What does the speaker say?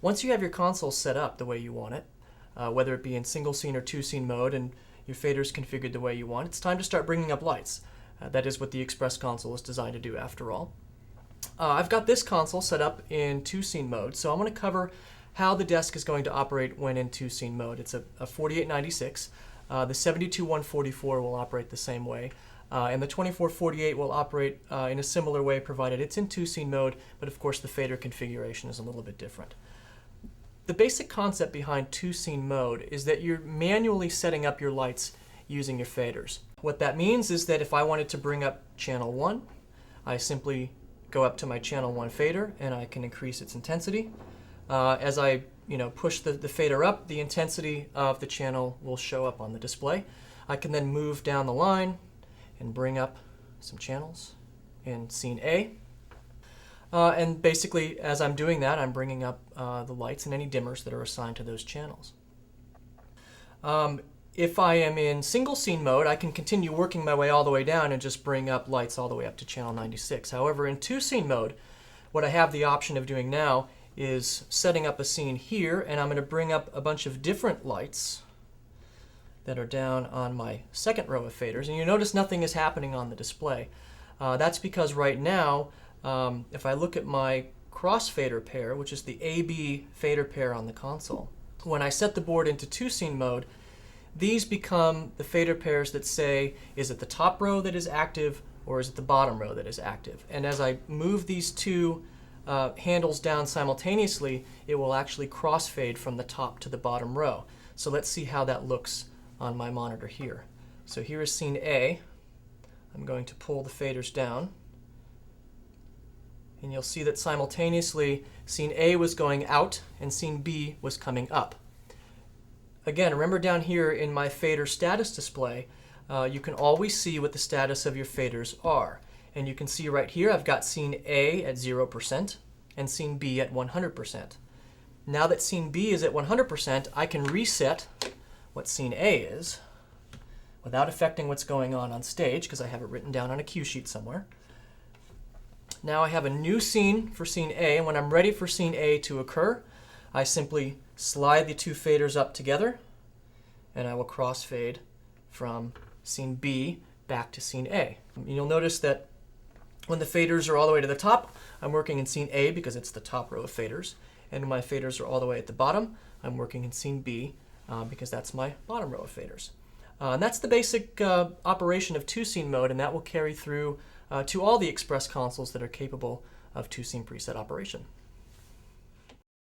Once you have your console set up the way you want it, whether it be in single scene or two scene mode and your faders configured the way you want, it's time to start bringing up lights. That is what the Express console is designed to do after all. I've got this console set up in two scene mode, so I'm going to cover how the desk is going to operate when in two scene mode. It's a 4896. The 72144 will operate the same way, and the 2448 will operate in a similar way provided it's in two scene mode, but of course the fader configuration is a little bit different. The basic concept behind two scene mode is that you're manually setting up your lights using your faders. What that means is that if I wanted to bring up channel 1, I simply go up to my channel 1 fader and I can increase its intensity. As I push the fader up, the intensity of the channel will show up on the display. I can then move down the line and bring up some channels in scene A. And basically, as I'm doing that, I'm bringing up the lights and any dimmers that are assigned to those channels. If I am in single scene mode, I can continue working my way all the way down and just bring up lights all the way up to channel 96. However, in two scene mode, what I have the option of doing now is setting up a scene here, and I'm going to bring up a bunch of different lights that are down on my second row of faders. And you notice nothing is happening on the display. That's because right now, if I look at my crossfader pair, which is the AB fader pair on the console, when I set the board into two scene mode, these become the fader pairs that say, is it the top row that is active or is it the bottom row that is active? And as I move these two handles down simultaneously, it will actually crossfade from the top to the bottom row. So let's see how that looks on my monitor here. So here is scene A. I'm going to pull the faders down, and you'll see that simultaneously scene A was going out and scene B was coming up. Again, remember down here in my fader status display, you can always see what the status of your faders are. And you can see right here I've got scene A at 0% and scene B at 100%. Now that scene B is at 100%, I can reset what scene A is without affecting what's going on stage, because I have it written down on a cue sheet somewhere. Now I have a new scene for scene A, and when I'm ready for scene A to occur, I simply slide the two faders up together, and I will crossfade from scene B back to scene A. You'll notice that when the faders are all the way to the top, I'm working in scene A because it's the top row of faders. And when my faders are all the way at the bottom, I'm working in scene B because that's my bottom row of faders. And that's the basic operation of two scene mode, and that will carry through to all the Express consoles that are capable of two scene preset operation.